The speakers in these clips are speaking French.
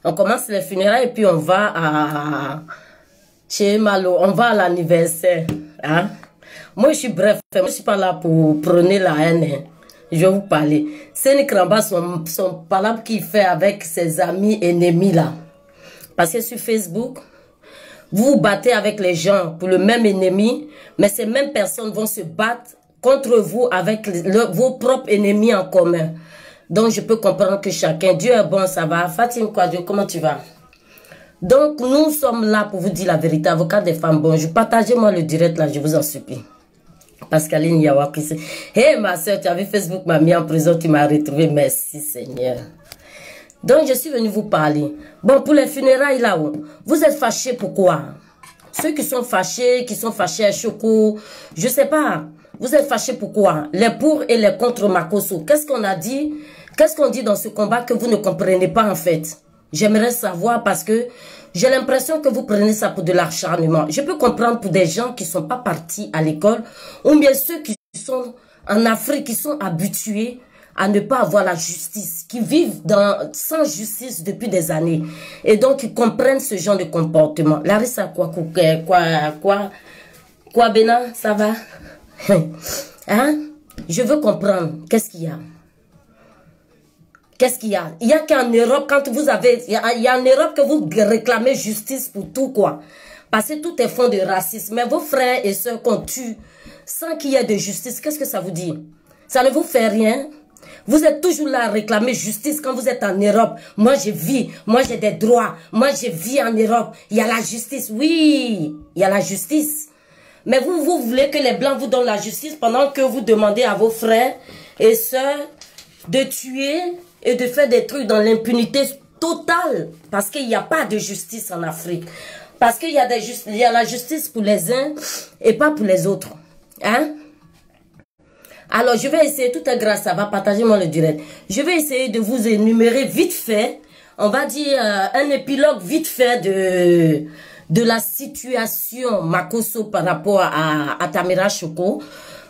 On commence les funérailles et puis on va à chez Malo, on va à l'anniversaire. Hein? Moi, je suis bref, moi, je suis pas là pour prôner la haine. Hein. Je vais vous parler. C'est Kramba, son palabre qu'il fait avec ses amis ennemis là. Parce que sur Facebook, vous vous battez avec les gens pour le même ennemi, mais ces mêmes personnes vont se battre contre vous avec vos propres ennemis en commun. Donc, je peux comprendre que chacun, Dieu est bon, ça va. Fatim Kwadjo, comment tu vas? Donc, nous sommes là pour vous dire la vérité. Avocat des femmes, bonjour. Partagez-moi le direct là, je vous en supplie. Pascaline Yawa, hé ma soeur, tu avais Facebook, m'a mis en prison, tu m'as retrouvé. Merci Seigneur. Donc, je suis venue vous parler. Bon, pour les funérailles là-haut, vous êtes fâchés pourquoi? Ceux qui sont fâchés à Choco, je sais pas. Vous êtes fâchés pourquoi? Les pour et les contre Makosso. Qu'est-ce qu'on a dit? Qu'est-ce qu'on dit dans ce combat que vous ne comprenez pas en fait? J'aimerais savoir parce que j'ai l'impression que vous prenez ça pour de l'acharnement. Je peux comprendre pour des gens qui ne sont pas partis à l'école ou bien ceux qui sont en Afrique, qui sont habitués à ne pas avoir la justice, qui vivent sans justice depuis des années. Et donc, ils comprennent ce genre de comportement. Larissa, quoi, Bena, ça va? Hein? Je veux comprendre. Qu'est-ce qu'il y a? Qu'est-ce qu'il y a? Il y a qu'en Europe, quand vous avez... Il y a en Europe que vous réclamez justice pour tout, quoi. Parce que tout est fond de racisme. Mais vos frères et sœurs qu'on tue sans qu'il y ait de justice, qu'est-ce que ça vous dit? Ça ne vous fait rien? Vous êtes toujours là à réclamer justice quand vous êtes en Europe. Moi, je vis. Moi, j'ai des droits. Moi, je vis en Europe. Il y a la justice. Oui, il y a la justice. Mais vous voulez que les Blancs vous donnent la justice pendant que vous demandez à vos frères et sœurs de tuer et de faire des trucs dans l'impunité totale. Parce qu'il n'y a pas de justice en Afrique. Parce qu'il y a la justice pour les uns et pas pour les autres. Hein? Alors, je vais essayer, tout est grâce, ça va, partagez-moi le direct. Je vais essayer de vous énumérer vite fait, on va dire un épilogue vite fait de la situation Makosso par rapport à Tamera Choco.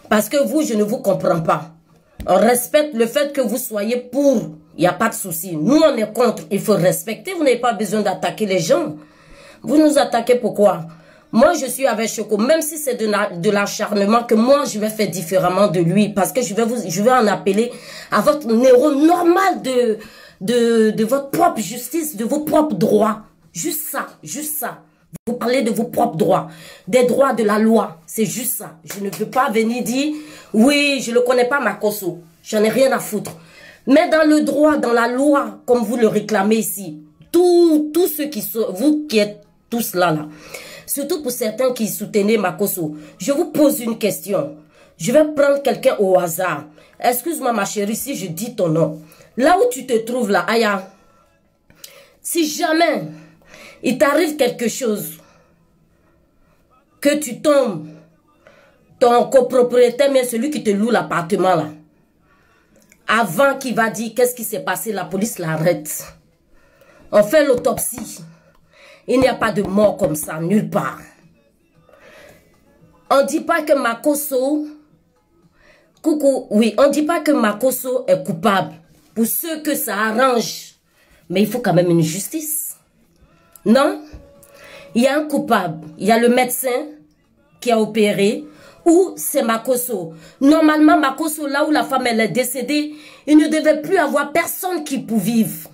Parce que vous, je ne vous comprends pas. On respecte le fait que vous soyez pour, il n'y a pas de souci. Nous, on est contre, il faut respecter, vous n'avez pas besoin d'attaquer les gens. Vous nous attaquez pourquoi? Moi, je suis avec Choco, même si c'est de l'acharnement, que moi, je vais faire différemment de lui. Parce que je vais en appeler à votre néo normal de votre propre justice, de vos propres droits. Juste ça, juste ça. Vous parlez de vos propres droits, des droits de la loi. C'est juste ça. Je ne veux pas venir dire, oui, je ne le connais pas, Makosso. J'en ai rien à foutre. Mais dans le droit, dans la loi, comme vous le réclamez ici, tous ceux qui sont, vous qui êtes tous là, surtout pour certains qui soutenaient Makosso, je vous pose une question. Je vais prendre quelqu'un au hasard. Excuse-moi ma chérie si je dis ton nom. Là où tu te trouves là, Aya, si jamais il t'arrive quelque chose, que tu tombes, ton copropriétaire, mais celui qui te loue l'appartement là, avant qu'il va dire qu'est-ce qui s'est passé, la police l'arrête. On fait l'autopsie. Il n'y a pas de mort comme ça, nulle part. On ne dit pas que Makosso... Coucou, oui, on ne dit pas que Makosso est coupable. Pour ceux que ça arrange. Mais il faut quand même une justice. Non? Il y a un coupable. Il y a le médecin qui a opéré. Ou c'est Makosso. Normalement, Makosso, là où la femme elle est décédée, il ne devait plus avoir personne qui peut vivre.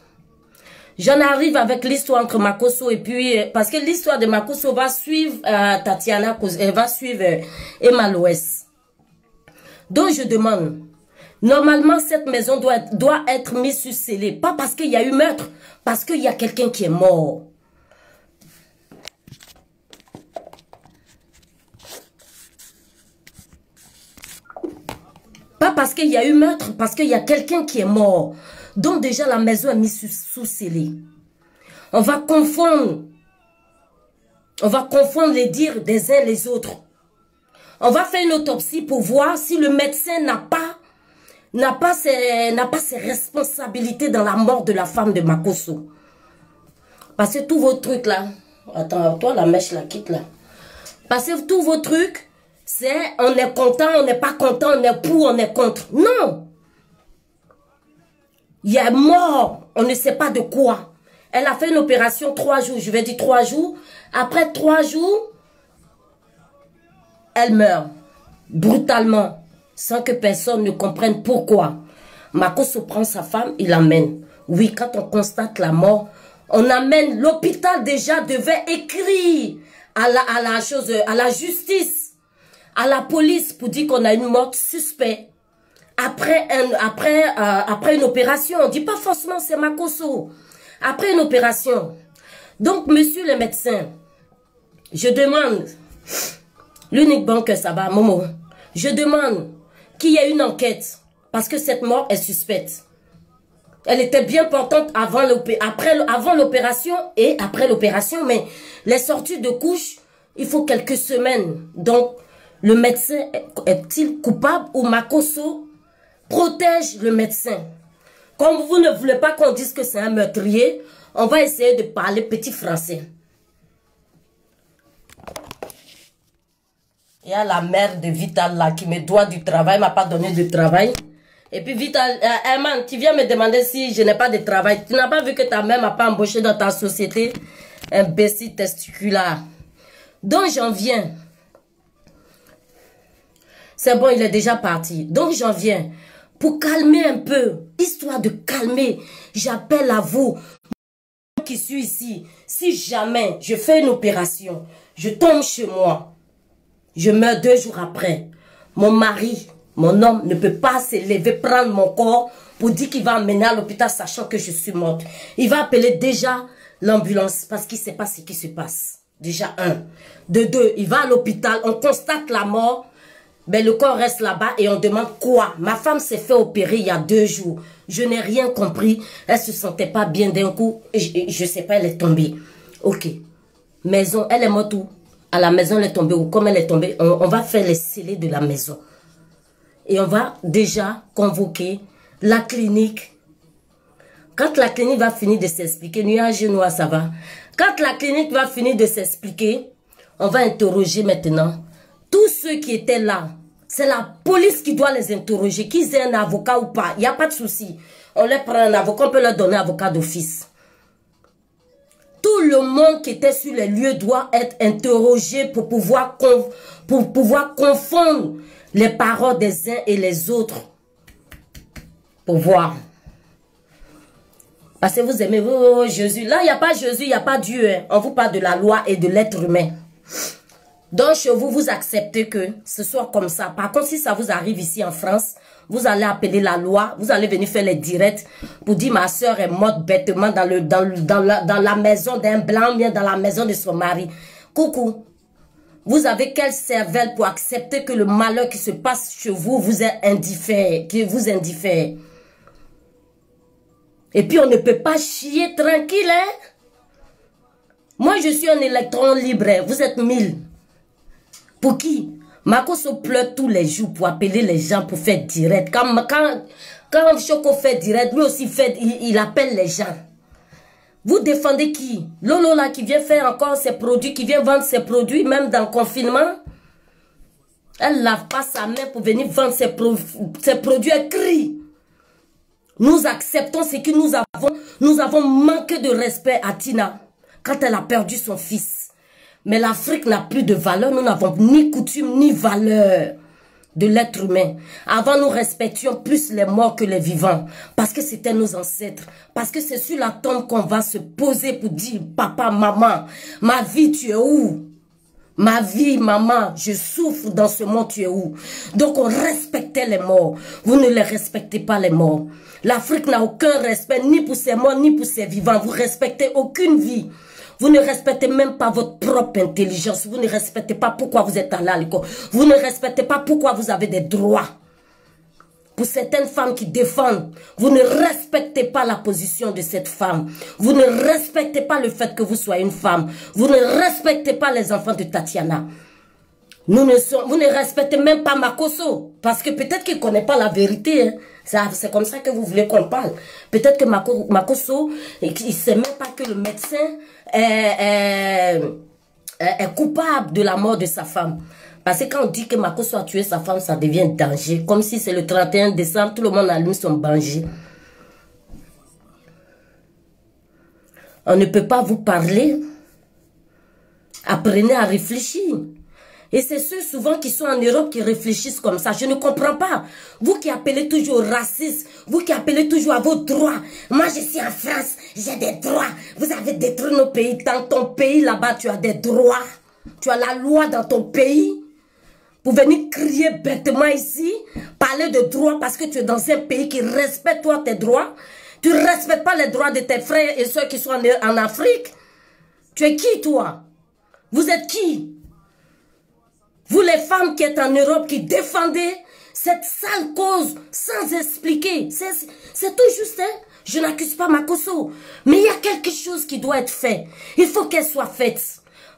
J'en arrive avec l'histoire entre Makosso et puis... Parce que l'histoire de Makosso va suivre Tatiana, elle va suivre Emma Loès. Donc je demande, normalement cette maison doit être mise sur scellé. Pas parce qu'il y a eu meurtre, parce qu'il y a quelqu'un qui est mort. Pas parce qu'il y a eu meurtre, parce qu'il y a quelqu'un qui est mort. Donc déjà la maison est mise sous scellé. On va confondre les dires des uns les autres. On va faire une autopsie pour voir si le médecin n'a pas ses responsabilités dans la mort de la femme de Makosso. Parce que tous vos trucs là, attends, toi la mèche la quitte là. Parce que tous vos trucs, c'est on est content, on n'est pas content, on est pour, on est contre. Non! Il y a mort, on ne sait pas de quoi. Elle a fait une opération 3 jours. Je vais dire 3 jours. Après 3 jours, elle meurt. Brutalement. Sans que personne ne comprenne pourquoi. Makosso prend sa femme, il l'amène. Oui, quand on constate la mort, on amène. L'hôpital déjà devait écrire à la justice, à la police pour dire qu'on a une mort suspecte. Après une opération, on ne dit pas forcément c'est Makosso. Après une opération. Donc, monsieur le médecin, je demande, l'unique banque que ça va, Momo, je demande qu'il y ait une enquête parce que cette mort est suspecte. Elle était bien portante avant l'opération et après l'opération, mais les sorties de couche, il faut quelques semaines. Donc, le médecin est-il coupable ou Makosso protège le médecin? Comme vous ne voulez pas qu'on dise que c'est un meurtrier, on va essayer de parler petit français. Il y a la mère de Vital là qui me doit du travail, m'a pas donné de travail. Et puis Vital, Herman, tu viens me demander si je n'ai pas de travail. Tu n'as pas vu que ta mère m'a pas embauché dans ta société? Imbécile testiculaire. Donc j'en viens. C'est bon, il est déjà parti. Donc j'en viens. Pour calmer un peu, histoire de calmer, j'appelle à vous qui suis ici. Si jamais je fais une opération, je tombe chez moi, je meurs 2 jours après, mon mari, mon homme ne peut pas se lever, prendre mon corps pour dire qu'il va emmener à l'hôpital sachant que je suis morte. Il va appeler déjà l'ambulance parce qu'il ne sait pas ce qui se passe. Déjà 1. De 2, il va à l'hôpital, on constate la mort, mais le corps reste là-bas et on demande quoi? Ma femme s'est fait opérer il y a 2 jours. Je n'ai rien compris. Elle se sentait pas bien d'un coup. Je ne sais pas, elle est tombée. Ok. Maison, elle est morte où? À la maison, elle est tombée. Ou comme elle est tombée, on va faire les scellés de la maison. Et on va déjà convoquer la clinique. Quand la clinique va finir de s'expliquer, nuage noir, ça va. Quand la clinique va finir de s'expliquer, on va interroger maintenant tous ceux qui étaient là. C'est la police qui doit les interroger, qu'ils aient un avocat ou pas. Il n'y a pas de souci. On leur prend un avocat, on peut leur donner un avocat d'office. Tout le monde qui était sur les lieux doit être interrogé pour pouvoir confondre les paroles des uns et les autres. Pour voir. Parce que vous aimez Jésus. Là, il n'y a pas Jésus, il n'y a pas Dieu. Hein. On vous parle de la loi et de l'être humain. Donc, chez vous, vous acceptez que ce soit comme ça. Par contre, si ça vous arrive ici en France, vous allez appeler la loi, vous allez venir faire les directs pour dire ma soeur est morte bêtement dans la maison d'un blanc, bien dans la maison de son mari. Coucou. Vous avez quelle cervelle pour accepter que le malheur qui se passe chez vous vous est indiffère, qui vous indiffère? Et puis, on ne peut pas chier tranquille, hein? Moi, je suis un électron libre, hein. Vous êtes 1000. Pour qui? Makosso pleure tous les jours pour appeler les gens pour faire direct. Quand Choco fait direct, lui aussi fait, il appelle les gens. Vous défendez qui? Lolo là qui vient faire encore ses produits, qui vient vendre ses produits, même dans le confinement. Elle lave pas sa main pour venir vendre ses produits. Elle crie. Nous acceptons ce que nous avons. Nous avons manqué de respect à Tina quand elle a perdu son fils. Mais l'Afrique n'a plus de valeur. Nous n'avons ni coutume ni valeur de l'être humain. Avant, nous respections plus les morts que les vivants. Parce que c'était nos ancêtres. Parce que c'est sur la tombe qu'on va se poser pour dire, papa, maman, ma vie, tu es où? Ma vie, maman, je souffre dans ce monde, tu es où? Donc, on respectait les morts. Vous ne les respectez pas, les morts. L'Afrique n'a aucun respect, ni pour ses morts, ni pour ses vivants. Vous respectez aucune vie. Vous ne respectez même pas votre propre intelligence. Vous ne respectez pas pourquoi vous êtes allé à l'école. Vous ne respectez pas pourquoi vous avez des droits. Pour certaines femmes qui défendent, vous ne respectez pas la position de cette femme. Vous ne respectez pas le fait que vous soyez une femme. Vous ne respectez pas les enfants de Tatiana. Vous ne respectez même pas Makosso. Parce que peut-être qu'il ne connaît pas la vérité. Hein. C'est comme ça que vous voulez qu'on parle. Peut-être que Makosso, il ne sait même pas que le médecin est coupable de la mort de sa femme. Parce que quand on dit que Makosso a tué sa femme, ça devient danger. Comme si c'est le 31 décembre, tout le monde allume son danger. On ne peut pas vous parler. Apprenez à réfléchir. Et c'est ceux souvent qui sont en Europe qui réfléchissent comme ça. Je ne comprends pas. Vous qui appelez toujours raciste, vous qui appelez toujours à vos droits. Moi, je suis en France, j'ai des droits. Vous avez détruit nos pays. Dans ton pays, là-bas, tu as des droits. Tu as la loi dans ton pays. Pour venir crier bêtement ici, parler de droits parce que tu es dans un pays qui respecte toi tes droits. Tu ne respectes pas les droits de tes frères et ceux qui sont en Afrique. Tu es qui, toi? Vous êtes qui? Vous les femmes qui êtes en Europe, qui défendez cette sale cause sans expliquer. C'est tout juste, hein? Je n'accuse pas Makosso. Mais il y a quelque chose qui doit être fait. Il faut qu'elle soit faite.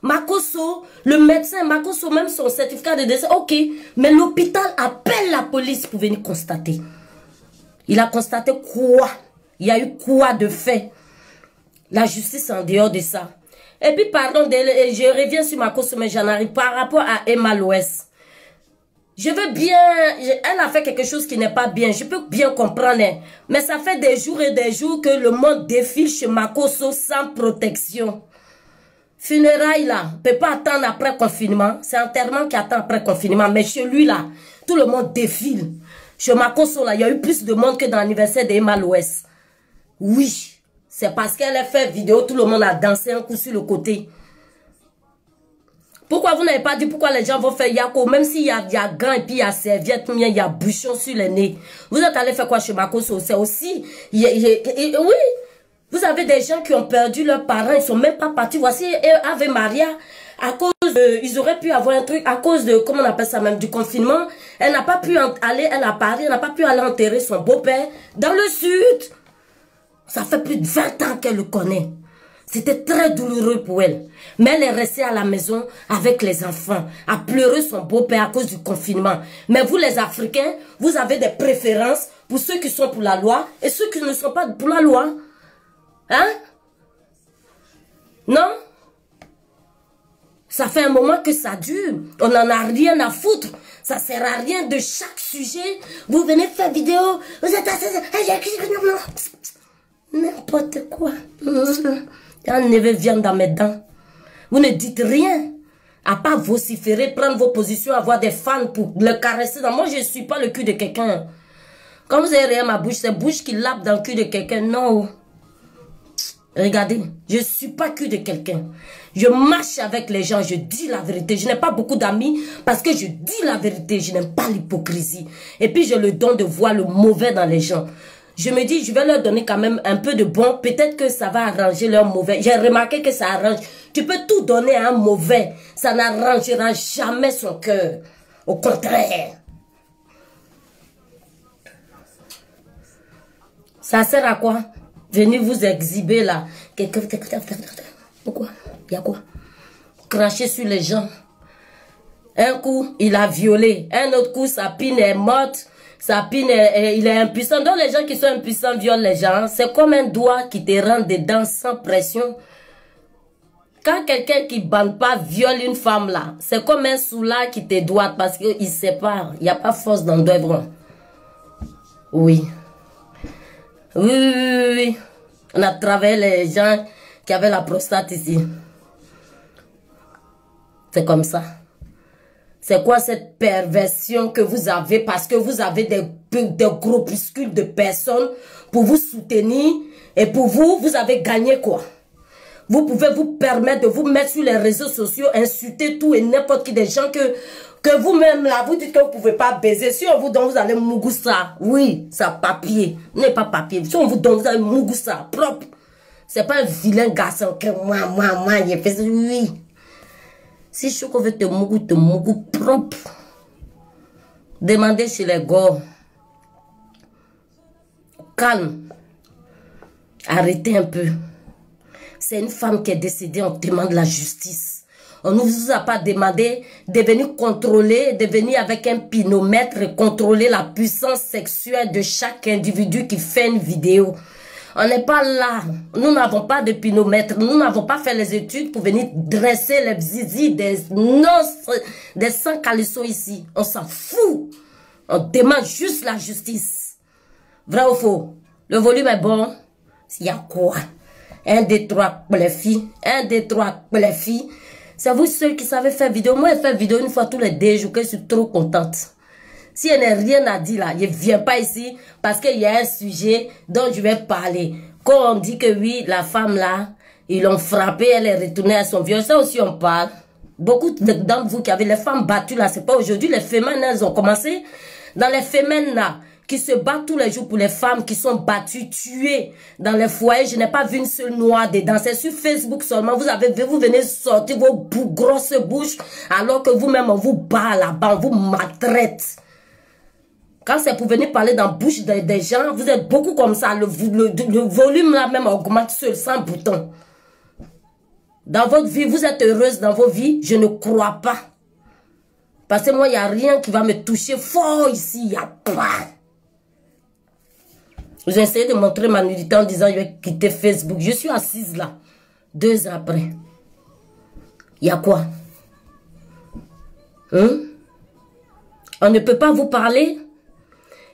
Makosso, le médecin, Makosso, même son certificat de décès, ok. Mais l'hôpital appelle la police pour venir constater. Il a constaté quoi? Il y a eu quoi de fait? La justice en dehors de ça. Et puis, pardon, je reviens sur Makosso, mais j'en arrive par rapport à Emma Loès. Je veux bien, elle a fait quelque chose qui n'est pas bien, je peux bien comprendre, hein, mais ça fait des jours et des jours que le monde défile chez Makosso sans protection. Funérailles là, ne peut pas attendre après confinement, c'est enterrement qui attend après confinement, mais chez lui là, tout le monde défile. Chez Makosso là, il y a eu plus de monde que dans l'anniversaire d'Emma Loès. Oui. C'est parce qu'elle a fait vidéo, tout le monde a dansé un coup sur le côté. Pourquoi vous n'avez pas dit pourquoi les gens vont faire Yako, même s'il y a gants et puis il y a serviette, il y a bouchon sur le nez. Vous êtes allé faire quoi chez Makosso? C'est aussi... oui, vous avez des gens qui ont perdu leurs parents, ils ne sont même pas partis. Voici Ave Maria, à cause de... Ils auraient pu avoir un truc, à cause de, comment on appelle ça même, du confinement. Elle n'a pas pu aller, elle à Paris, elle n'a pas pu aller enterrer son beau-père dans le sud. Ça fait plus de 20 ans qu'elle le connaît. C'était très douloureux pour elle. Mais elle est restée à la maison avec les enfants, à pleurer son beau-père à cause du confinement. Mais vous les Africains, vous avez des préférences pour ceux qui sont pour la loi et ceux qui ne sont pas pour la loi. Hein? Non? Ça fait un moment que ça dure. On n'en a rien à foutre. Ça sert à rien de chaque sujet. Vous venez faire vidéo. Vous êtes n'importe quoi. Un neveu vient dans mes dents. Vous ne dites rien. À part vociférer, prendre vos positions, avoir des fans pour le caresser. Moi, je ne suis pas le cul de quelqu'un. Quand vous avez rien ma bouche, c'est bouche qui lappe dans le cul de quelqu'un. Non. Regardez, je ne suis pas cul de quelqu'un. Je marche avec les gens, je dis la vérité. Je n'ai pas beaucoup d'amis parce que je dis la vérité. Je n'aime pas l'hypocrisie. Et puis, j'ai le don de voir le mauvais dans les gens. Je me dis, je vais leur donner quand même un peu de bon. Peut-être que ça va arranger leur mauvais. J'ai remarqué que ça arrange. Tu peux tout donner à un mauvais. Ça n'arrangera jamais son cœur. Au contraire. Ça sert à quoi? Venez vous exhiber là. Pourquoi? Il y a quoi? Cracher sur les gens. Un coup, il a violé. Un autre coup, sa pine est morte. Sa pine, il est impuissant. Donc les gens qui sont impuissants violent les gens. C'est comme un doigt qui te rentre dedans sans pression. Quand quelqu'un qui ne bande pas viole une femme là, c'est comme un soulard qui te doit parce qu'il sépare. Il n'y a pas force dans le doigt. Oui. Oui. On a travaillé les gens qui avaient la prostate ici. C'est comme ça. C'est quoi cette perversion que vous avez parce que vous avez des groupuscules de personnes pour vous soutenir et pour vous, vous avez gagné quoi? Vous pouvez vous permettre de vous mettre sur les réseaux sociaux, insulter tout et n'importe qui des gens que vous-même là, vous dites que vous ne pouvez pas baiser. Si on vous donne, vous allez mougoussa. Oui, ça papier. N'est pas papier. Si on vous donne, vous allez mougoussa, propre. C'est pas un vilain garçon que moi, il fait ça. Oui. Si Choco veut te mougou propre. Demandez chez les gars. Calme. Arrêtez un peu. C'est une femme qui est décédée, on demande la justice. On ne vous a pas demandé de venir contrôler, de venir avec un pinomètre et contrôler la puissance sexuelle de chaque individu qui fait une vidéo. On n'est pas là. Nous n'avons pas de pinomètre. Nous n'avons pas fait les études pour venir dresser les zizi des sans calissons ici. On s'en fout. On demande juste la justice. Vrai ou faux? Le volume est bon? Il y a quoi? Un, deux, trois, les filles. Un, deux, trois, les filles. C'est vous seuls qui savez faire vidéo. Moi, je fais vidéo une fois tous les 2 jours, que je suis trop contente. Si elle n'a rien à dire là, je ne viens pas ici parce qu'il y a un sujet dont je vais parler. Quand on dit que oui, la femme là, ils l'ont frappée, elle est retournée à son viol, ça aussi on parle. Beaucoup d'entre vous qui avez les femmes battues là, c'est pas aujourd'hui, les femmes elles ont commencé. Dans les femmes là, qui se battent tous les jours pour les femmes qui sont battues, tuées dans les foyers, je n'ai pas vu une seule noire dedans. C'est sur Facebook seulement, vous venez sortir vos grosses bouches alors que vous-même on vous bat là-bas, on vous maltraite. Quand c'est pour venir parler dans la bouche des gens, vous êtes beaucoup comme ça. Le volume là même augmente seul, sans bouton. Dans votre vie, vous êtes heureuse dans vos vies? Je ne crois pas. Parce que moi, il n'y a rien qui va me toucher fort ici. Il n'y a pas. J'ai essayé de montrer ma nudité en disant je vais quitter Facebook. Je suis assise là. 2 ans après. Il y a quoi? On ne peut pas vous parler?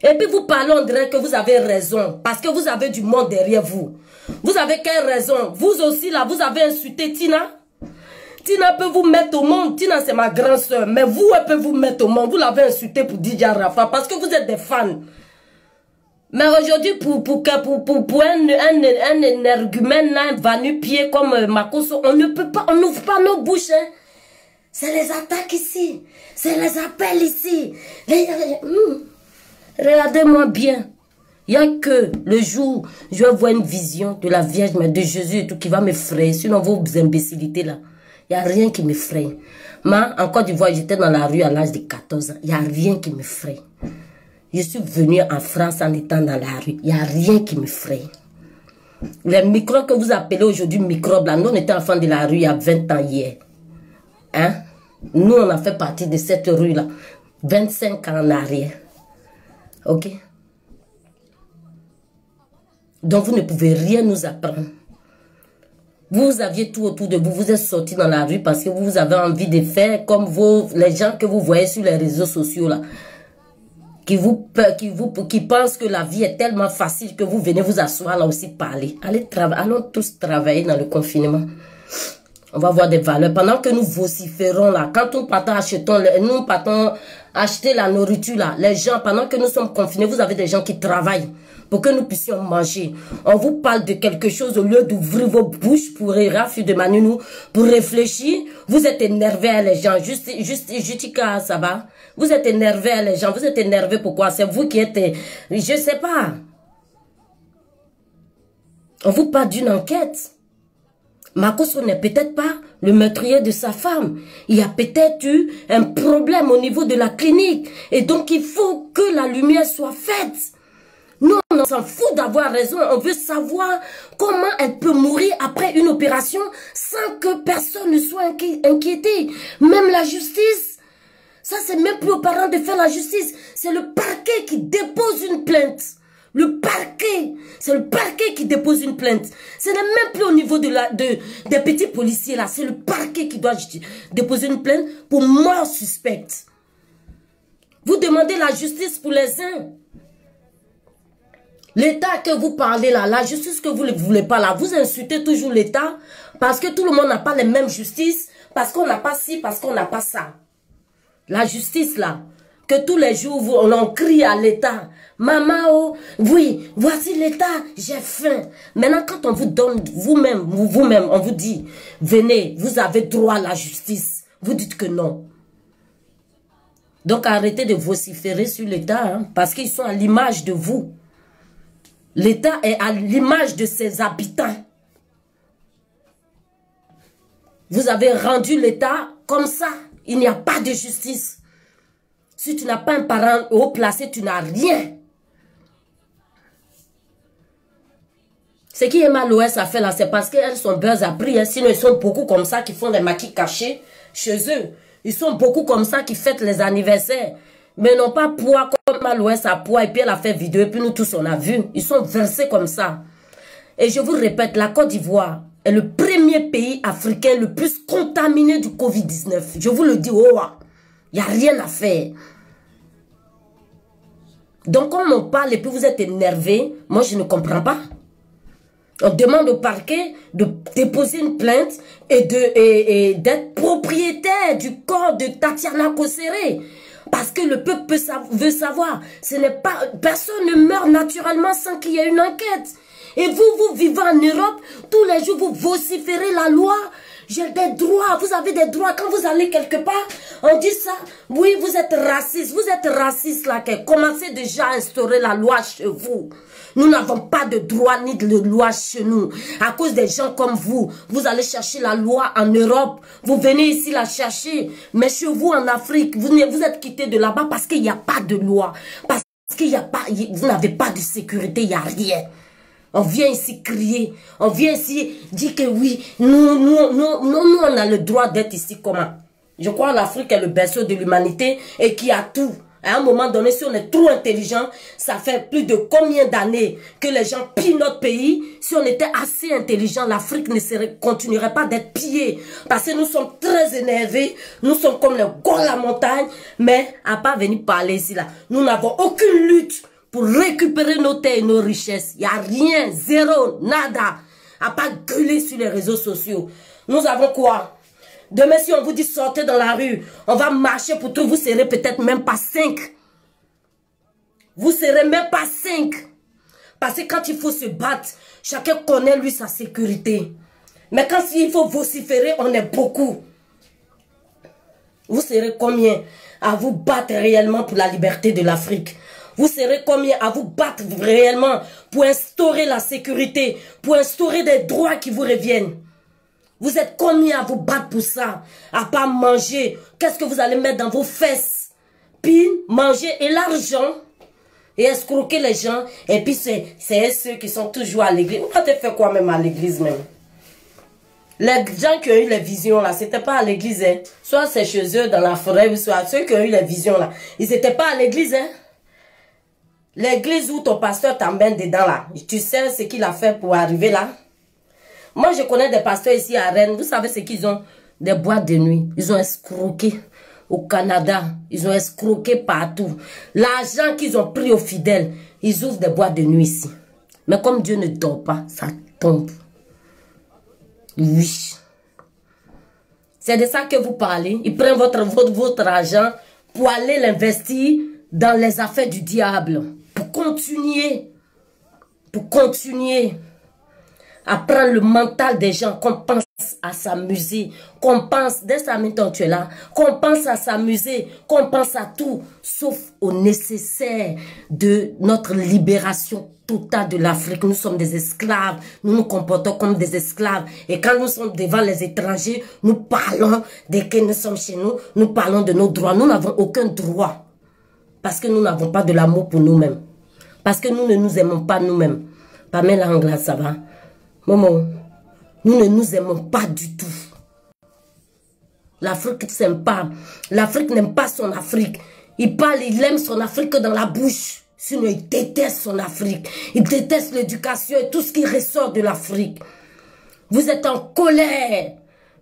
Et puis vous parlez, on dirait que vous avez raison. Parce que vous avez du monde derrière vous. Vous avez quelle raison? Vous aussi là, vous avez insulté Tina. Tina peut vous mettre au monde. Tina c'est ma grande soeur. Mais vous, elle peut vous mettre au monde. Vous l'avez insulté pour DJ Rafa. Parce que vous êtes des fans. Mais aujourd'hui, pour un énergumène, un vanu-pied comme Makoso, on ne peut pas, on n'ouvre pas nos bouches. Hein. C'est les attaques ici. C'est les appels ici. Regardez-moi bien. Il n'y a que le jour où je vais voir une vision de la Vierge, mais de Jésus et tout, qui va m'effrayer. Sinon, vos imbécilités là, il n'y a rien qui m'effraie. Moi, en Côte d'Ivoire, j'étais dans la rue à l'âge de 14 ans. Il n'y a rien qui m'effraie. Je suis venue en France en étant dans la rue. Il n'y a rien qui m'effraie. Les microbes que vous appelez aujourd'hui microbes, là, nous, on était enfants de la rue il y a 20 ans hier. Hein? Nous, on a fait partie de cette rue-là. 25 ans en arrière. Ok? Donc, vous ne pouvez rien nous apprendre. Vous aviez tout autour de vous. Vous êtes sortis dans la rue parce que vous avez envie de faire comme les gens que vous voyez sur les réseaux sociaux là. Qui pensent que la vie est tellement facile que vous venez vous asseoir là aussi parler. Allons tous travailler dans le confinement. On va avoir des valeurs. Pendant que nous vociférons là, quand nous partons acheter la nourriture là, les gens, pendant que nous sommes confinés, vous avez des gens qui travaillent pour que nous puissions manger. On vous parle de quelque chose au lieu d'ouvrir vos bouches pour de Manu, pour réfléchir. Vous êtes énervé à les gens. Justica, ça va? Vous êtes énervé à les gens. Vous êtes énervé pourquoi? C'est vous qui êtes... Je sais pas. On vous parle d'une enquête. Makoso n'est peut-être pas le meurtrier de sa femme. Il y a peut-être eu un problème au niveau de la clinique. Et donc, il faut que la lumière soit faite. Nous, on s'en fout d'avoir raison. On veut savoir comment elle peut mourir après une opération sans que personne ne soit inquiété. Même la justice. Ça, c'est même plus aux parents de faire la justice. C'est le parquet qui dépose une plainte. Le parquet, c'est le parquet qui dépose une plainte. Ce n'est même plus au niveau des petits policiers là. C'est le parquet qui doit déposer une plainte pour mort suspecte. Vous demandez la justice pour les uns. L'État que vous parlez là, la justice que vous ne voulez pas là, vous insultez toujours l'État parce que tout le monde n'a pas les mêmes justices, parce qu'on n'a pas ci, parce qu'on n'a pas ça. La justice là, que tous les jours on crie à l'État. Maman, oh, oui, voici l'État, j'ai faim. Maintenant, quand on vous donne vous-même, on vous dit, venez, vous avez droit à la justice. Vous dites que non. Donc, arrêtez de vociférer sur l'État, hein, parce qu'ils sont à l'image de vous. L'État est à l'image de ses habitants. Vous avez rendu l'État comme ça. Il n'y a pas de justice. Si tu n'as pas un parent haut placé, tu n'as rien. Ce qui est mal l'OS a fait là, c'est parce qu'elles sont buzz appris. Hein. Sinon, ils sont beaucoup comme ça qui font des maquis cachés chez eux. Ils sont beaucoup comme ça qui fêtent les anniversaires. Mais non pas poids comme l'OS a poids. Et puis elle a fait vidéo. Et puis nous tous, on a vu. Ils sont versés comme ça. Et je vous répète, la Côte d'Ivoire est le premier pays africain le plus contaminé du Covid-19. Je vous le dis, oh, il n'y a rien à faire. Donc, comme on parle et puis vous êtes énervé, moi, je ne comprends pas. On demande au parquet de déposer une plainte et d'être propriétaire du corps de Tatiana Kossere. Parce que le peuple veut savoir. Personne ne meurt naturellement sans qu'il y ait une enquête. Et vous vivez en Europe, tous les jours vous vociférez la loi. J'ai des droits, vous avez des droits. Quand vous allez quelque part, on dit ça. Oui, vous êtes raciste là. Commencez déjà à instaurer la loi chez vous. Nous n'avons pas de droit ni de loi chez nous. À cause des gens comme vous, vous allez chercher la loi en Europe. Vous venez ici la chercher. Mais chez vous en Afrique, vous êtes quittés de là-bas parce qu'il n'y a pas de loi. Parce qu'il n'y a pas, vous n'avez pas de sécurité, il n'y a rien. On vient ici crier, on vient ici dire que oui, nous on a le droit d'être ici comment? Je crois que l'Afrique est le berceau de l'humanité et qui a tout. À un moment donné, si on est trop intelligent, ça fait plus de combien d'années que les gens pillent notre pays. Si on était assez intelligent, l'Afrique ne continuerait pas d'être pillée. Parce que nous sommes très énervés, nous sommes comme les gars de la montagne, mais à pas venir parler ici là. Nous n'avons aucune lutte pour récupérer nos terres et nos richesses. Il n'y a rien, zéro, nada. À pas gueuler sur les réseaux sociaux. Nous avons quoi? Demain, si on vous dit sortez dans la rue, on va marcher pour tout, vous serez peut-être même pas 5. Vous serez même pas 5. Parce que quand il faut se battre, chacun connaît lui sa sécurité. Mais quand il faut vociférer, on est beaucoup. Vous serez combien à vous battre réellement pour la liberté de l'Afrique? Vous serez combien à vous battre réellement pour instaurer la sécurité, pour instaurer des droits qui vous reviennent? Vous êtes combien à vous battre pour ça? À pas manger. Qu'est-ce que vous allez mettre dans vos fesses? Puis manger et l'argent. Et escroquer les gens. Et puis c'est ceux qui sont toujours à l'église. Vous avez fait quoi même à l'église même? Les gens qui ont eu les visions là, c'était pas à l'église. Hein? Soit c'est chez eux dans la forêt, ou soit ceux qui ont eu les visions là. Ils n'étaient pas à l'église. Hein? L'église où ton pasteur t'emmène dedans là. Tu sais ce qu'il a fait pour arriver là? Moi, je connais des pasteurs ici à Rennes. Vous savez ce qu'ils ont? Des boîtes de nuit. Ils ont escroqué au Canada. Ils ont escroqué partout. L'argent qu'ils ont pris aux fidèles, ils ouvrent des boîtes de nuit ici. Mais comme Dieu ne dort pas, ça tombe. Oui. C'est de ça que vous parlez. Ils prennent votre argent pour aller l'investir dans les affaires du diable. Pour continuer à prendre le mental des gens, qu'on pense à s'amuser, qu'on pense, dès sa minute tu es là, qu'on pense à s'amuser, qu'on pense à tout, sauf au nécessaire de notre libération totale de l'Afrique. Nous sommes des esclaves, nous nous comportons comme des esclaves. Et quand nous sommes devant les étrangers, nous parlons, dès que nous sommes chez nous, nous parlons de nos droits. Nous n'avons aucun droit. Parce que nous n'avons pas de l'amour pour nous-mêmes. Parce que nous ne nous aimons pas nous-mêmes. Pamela Anglade, ça va? Maman, nous ne nous aimons pas du tout. L'Afrique ne s'aime pas. L'Afrique n'aime pas son Afrique. Il aime son Afrique que dans la bouche. Sinon, il déteste son Afrique. Il déteste l'éducation et tout ce qui ressort de l'Afrique. Vous êtes en colère.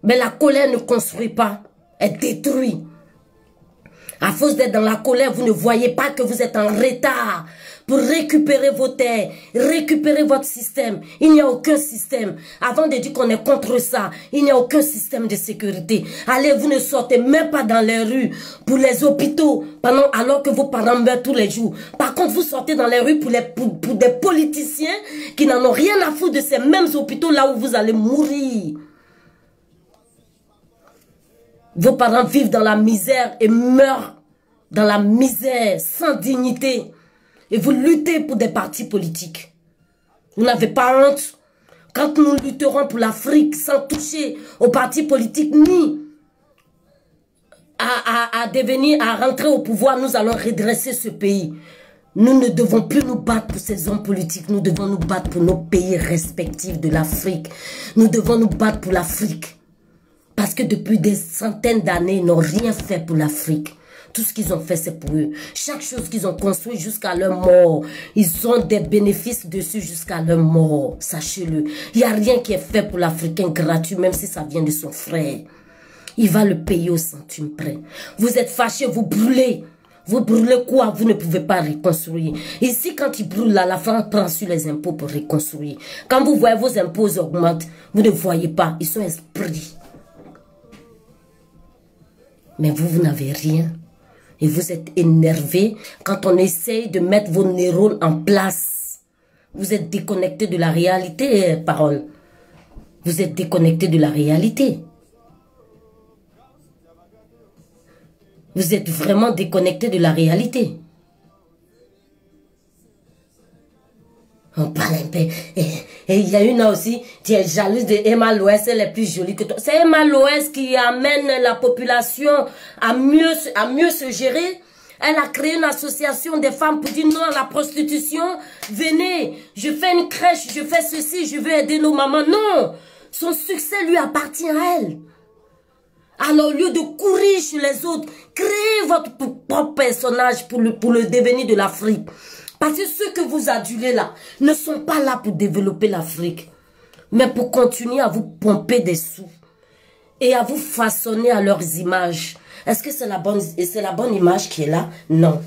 Mais la colère ne construit pas. Elle détruit. À force d'être dans la colère, vous ne voyez pas que vous êtes en retard pour récupérer vos terres, récupérer votre système. Il n'y a aucun système. Avant de dire qu'on est contre ça, il n'y a aucun système de sécurité. Allez, vous ne sortez même pas dans les rues pour les hôpitaux alors que vos parents meurent tous les jours. Par contre, vous sortez dans les rues pour des politiciens qui n'en ont rien à foutre de ces mêmes hôpitaux là où vous allez mourir. Vos parents vivent dans la misère et meurent dans la misère, sans dignité. Et vous luttez pour des partis politiques. Vous n'avez pas honte. Quand nous lutterons pour l'Afrique sans toucher aux partis politiques ni à rentrer au pouvoir, nous allons redresser ce pays. Nous ne devons plus nous battre pour ces hommes politiques. Nous devons nous battre pour nos pays respectifs de l'Afrique. Nous devons nous battre pour l'Afrique. Parce que depuis des centaines d'années, ils n'ont rien fait pour l'Afrique. Tout ce qu'ils ont fait, c'est pour eux. Chaque chose qu'ils ont construit jusqu'à leur mort, ils ont des bénéfices dessus jusqu'à leur mort. Sachez-le. Il n'y a rien qui est fait pour l'Africain gratuit, même si ça vient de son frère. Il va le payer au centime près. Vous êtes fâchés, vous brûlez. Vous brûlez quoi? Vous ne pouvez pas reconstruire. Ici, quand ils brûlent là, la France prend sur les impôts pour reconstruire. Quand vous voyez vos impôts augmentent, vous ne voyez pas. Ils sont esprits. Mais vous n'avez rien. Et vous êtes énervé quand on essaye de mettre vos neurones en place. Vous êtes déconnecté de la réalité, parole. Vous êtes déconnecté de la réalité. Vous êtes vraiment déconnecté de la réalité. On parle un peu. Et il y a une aussi, tu es jalouse de Emma Loès, elle est plus jolie que toi. C'est Emma Loès qui amène la population à mieux se gérer. Elle a créé une association des femmes pour dire non à la prostitution. Venez, je fais une crèche, je fais ceci, je veux aider nos mamans. Non, son succès lui appartient à elle. Alors, au lieu de courir chez les autres, créez votre propre personnage pour le devenir de l'Afrique. Parce que ceux que vous adulez là ne sont pas là pour développer l'Afrique, mais pour continuer à vous pomper des sous et à vous façonner à leurs images. Est-ce que c'est la bonne image qui est là? Non.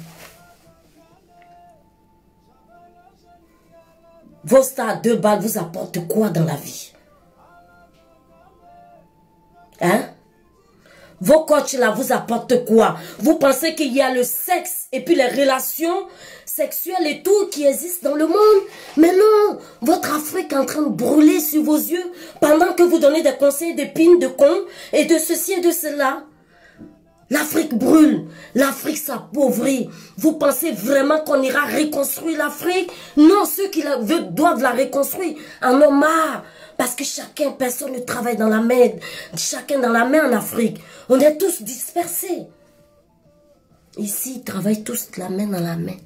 Vos stars à 2 balles vous apportent quoi dans la vie? Hein? Vos coachs là vous apportent quoi? Vous pensez qu'il y a le sexe et puis les relations sexuelles et tout qui existent dans le monde? Mais non, votre Afrique est en train de brûler sur vos yeux pendant que vous donnez des conseils d'épines, de cons et de ceci et de cela. L'Afrique brûle, l'Afrique s'appauvrit. Vous pensez vraiment qu'on ira reconstruire l'Afrique? Non, ceux qui doivent la reconstruire en ont marre. Parce que personne ne travaille dans la main, chacun dans la main en Afrique. On est tous dispersés. Ici, ils travaillent tous la main dans la main.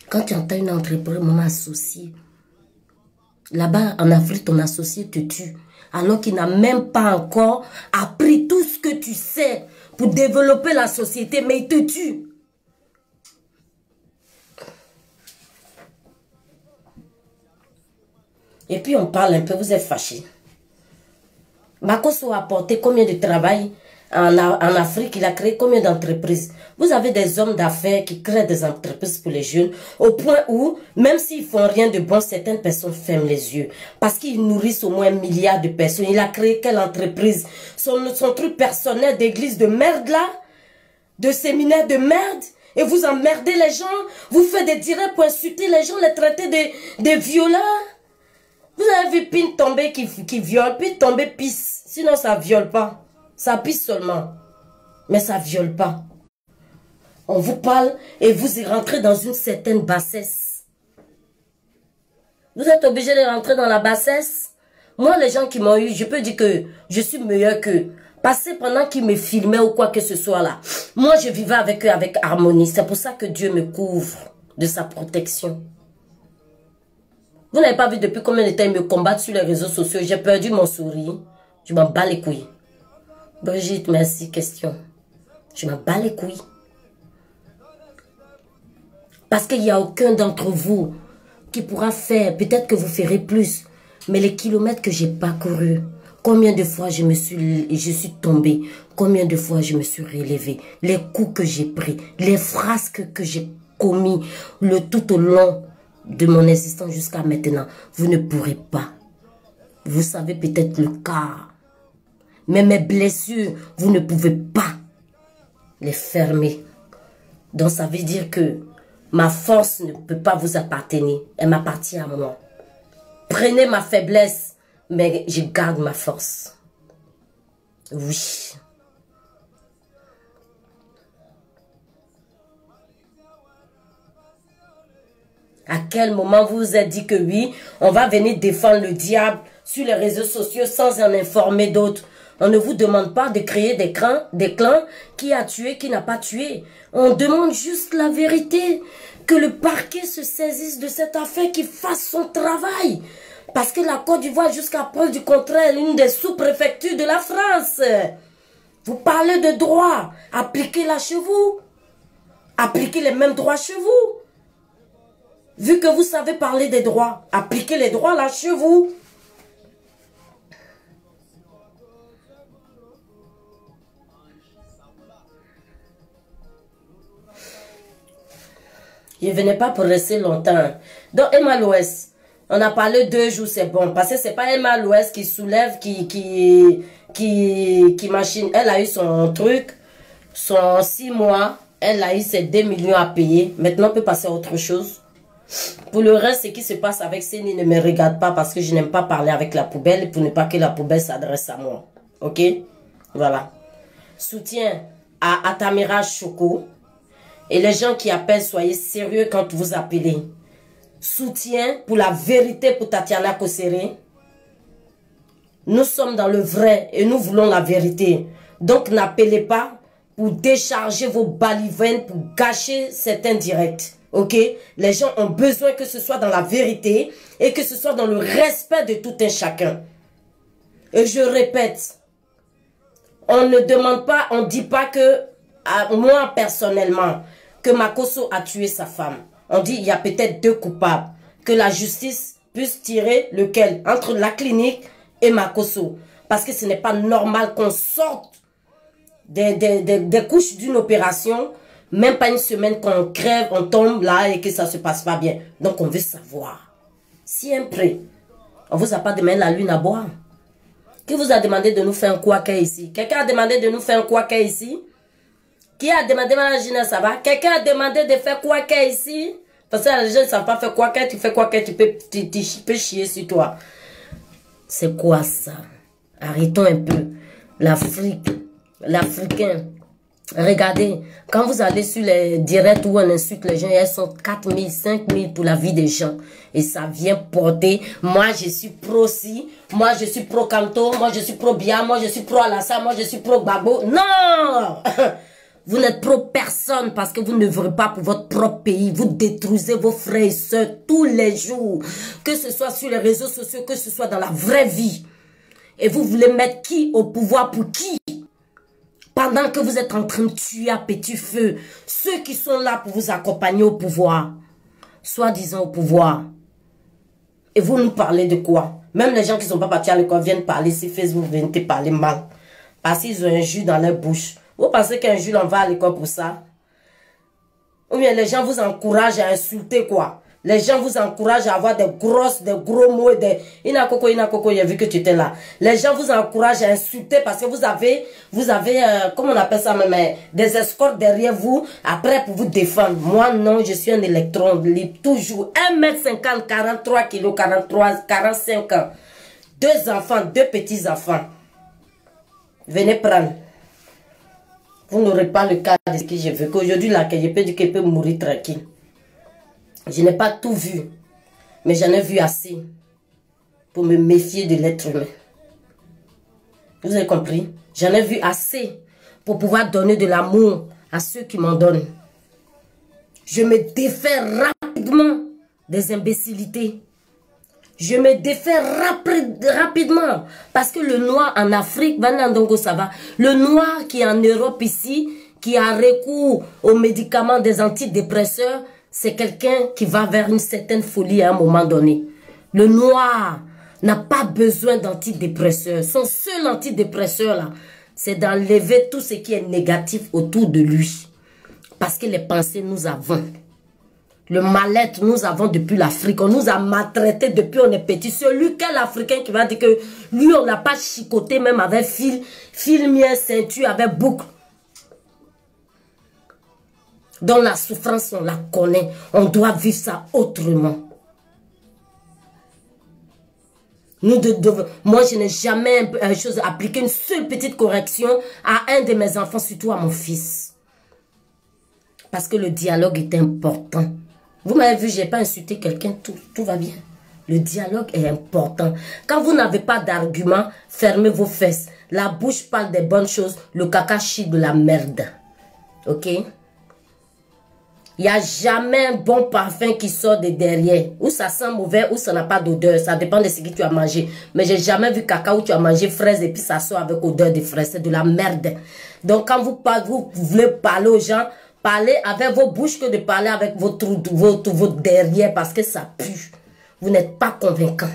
Quand tu entends une entreprise, mon associé, là-bas en Afrique, ton associé te tue. Alors qu'il n'a même pas encore appris tout ce que tu sais pour développer la société, mais il te tue. Et puis on parle un peu, vous êtes fâchés. Makosso a apporté combien de travail en Afrique? Il a créé combien d'entreprises? Vous avez des hommes d'affaires qui créent des entreprises pour les jeunes, au point où, même s'ils font rien de bon, certaines personnes ferment les yeux. Parce qu'ils nourrissent au moins 1 milliard de personnes. Il a créé quelle entreprise? Son truc personnel d'église de merde là? De séminaire de merde? Et vous emmerdez les gens? Vous faites des directs pour insulter les gens, les traiter de violeurs? Vous avez vu Pin tomber qui viole, puis tomber pisse. Sinon, ça viole pas. Ça pisse seulement. Mais ça viole pas. On vous parle et vous y rentrez dans une certaine bassesse. Vous êtes obligé de rentrer dans la bassesse. Moi, les gens qui m'ont eu, je peux dire que je suis meilleur qu'eux. Parce que pendant qu'ils me filmaient ou quoi que ce soit là, moi, je vivais avec eux avec harmonie. C'est pour ça que Dieu me couvre de sa protection. Vous n'avez pas vu depuis combien de temps ils me combattent sur les réseaux sociaux. J'ai perdu mon sourire. Je m'en bats les couilles. Brigitte, merci. Question. Je m'en bats les couilles. Parce qu'il n'y a aucun d'entre vous qui pourra faire. Peut-être que vous ferez plus. Mais les kilomètres que j'ai parcourus, combien de fois je suis tombée, combien de fois je me suis relevée, les coups que j'ai pris, les frasques que j'ai commis, tout au long de mon existence jusqu'à maintenant, vous ne pourrez pas. Vous savez peut-être le cas. Mais mes blessures, vous ne pouvez pas les fermer. Donc ça veut dire que ma force ne peut pas vous appartenir. Elle m'appartient à moi. Prenez ma faiblesse, mais je garde ma force. Oui. À quel moment vous vous êtes dit que oui, on va venir défendre le diable sur les réseaux sociaux sans en informer d'autres? On ne vous demande pas de créer des clans, qui a tué, qui n'a pas tué. On demande juste la vérité, que le parquet se saisisse de cette affaire, qu'il fasse son travail. Parce que la Côte d'Ivoire, jusqu'à preuve du contraire, est l'une des sous-préfectures de la France. Vous parlez de droit, appliquez-la chez vous. Appliquez les mêmes droits chez vous. Vu que vous savez parler des droits, appliquez les droits là chez vous. Je ne venais pas pour rester longtemps. Donc, Emma Loès, on a parlé 2 jours, c'est bon. Parce que c'est pas Emma Loès qui soulève, qui machine. Elle a eu son truc, son 6 mois. Elle a eu ses 2 millions à payer. Maintenant, on peut passer à autre chose. Pour le reste, ce qui se passe avec Céline ne me regarde pas parce que je n'aime pas parler avec la poubelle pour ne pas que la poubelle s'adresse à moi. Ok? Voilà. Soutien à Atamira Choco. Et les gens qui appellent, soyez sérieux quand vous appelez. Soutien pour la vérité pour Tatiana Kossere. Nous sommes dans le vrai et nous voulons la vérité. Donc n'appelez pas pour décharger vos balivernes, pour gâcher certains directs. Ok? Les gens ont besoin que ce soit dans la vérité et que ce soit dans le respect de tout un chacun. Et je répète, on ne demande pas, on ne dit pas que, moi personnellement, que Makosso a tué sa femme. On dit il y a peut-être 2 coupables. Que la justice puisse tirer lequel? Entre la clinique et Makosso. Parce que ce n'est pas normal qu'on sorte des couches d'une opération, même pas une semaine qu'on crève, on tombe là et que ça se passe pas bien. Donc on veut savoir. Siempre, on vous a pas demandé la lune à boire. Qui vous a demandé de nous faire un quaker ici? Quelqu'un a demandé de nous faire un quaker ici? Qui a demandé, Mme Gina, ça va? Quelqu'un a demandé de faire quaker ici? Parce que les gens ne savent pas faire quaker, tu fais quaker, tu peux chier sur toi. C'est quoi ça? Arrêtons un peu. L'Afrique, l'Africain. Regardez, quand vous allez sur les directs où on insulte les gens, elles sont 4 000, 5 000 pour la vie des gens. Et ça vient porter, moi je suis pro-ci, moi je suis pro-Canto, moi je suis pro-Bia, moi je suis pro-Alassane, moi je suis pro-Gbagbo. Non! Vous n'êtes pro-personne parce que vous ne voulez pas pour votre propre pays. Vous détruisez vos frères et sœurs tous les jours. Que ce soit sur les réseaux sociaux, que ce soit dans la vraie vie. Et vous voulez mettre qui au pouvoir pour qui? Pendant que vous êtes en train de tuer à petit feu ceux qui sont là pour vous accompagner au pouvoir. Soi-disant au pouvoir. Et vous nous parlez de quoi? Même les gens qui ne sont pas partis à l'école viennent parler sur Facebook, viennent te parler mal. Parce qu'ils ont un jus dans leur bouche. Vous pensez qu'un jus, on va à l'école pour ça? Ou bien les gens vous encouragent à insulter quoi? Les gens vous encouragent à avoir des gros mots et des... Inakoko, j'ai vu que tu étais là. Les gens vous encouragent à insulter parce que vous avez comment on appelle ça même, des escortes derrière vous, après pour vous défendre. Moi non, je suis un électron libre, toujours 1m50, 43 kg, 45 ans. 2 enfants, 2 petits-enfants. Venez prendre. Vous n'aurez pas le cas de ce que je veux. Qu'aujourd'hui, là, que je peux dire qu'elle peut mourir tranquille. Je n'ai pas tout vu. Mais j'en ai vu assez. Pour me méfier de l'être humain. Vous avez compris? J'en ai vu assez. Pour pouvoir donner de l'amour à ceux qui m'en donnent. Je me défais rapidement des imbécilités. Je me défais rapidement. Parce que le noir en Afrique, ça va. Le noir qui est en Europe ici, qui a recours aux médicaments des antidépresseurs, c'est quelqu'un qui va vers une certaine folie à un moment donné. Le noir n'a pas besoin d'antidépresseurs. Son seul antidépresseur là, c'est d'enlever tout ce qui est négatif autour de lui. Parce que les pensées nous avons. Le mal-être, nous avons depuis l'Afrique. On nous a maltraités depuis on est petit. Celui quel Africain qui va dire que lui, on n'a pas chicoté même avec fil mien, ceinture, avec boucle. Dans la souffrance, on la connaît. On doit vivre ça autrement. Moi, je n'ai jamais appliqué une seule petite correction à un de mes enfants, surtout à mon fils. Parce que le dialogue est important. Vous m'avez vu, je n'ai pas insulté quelqu'un, tout va bien. Le dialogue est important. Quand vous n'avez pas d'argument, fermez vos fesses. La bouche parle des bonnes choses, le caca chie de la merde. Ok? Il n'y a jamais un bon parfum qui sort de derrière. Ou ça sent mauvais, ou ça n'a pas d'odeur. Ça dépend de ce que tu as mangé. Mais j'ai jamais vu caca où tu as mangé fraise et puis ça sort avec odeur de fraise. C'est de la merde. Donc quand vous voulez parler aux gens, parlez avec vos bouches que de parler avec votre derrière parce que ça pue. Vous n'êtes pas convaincant.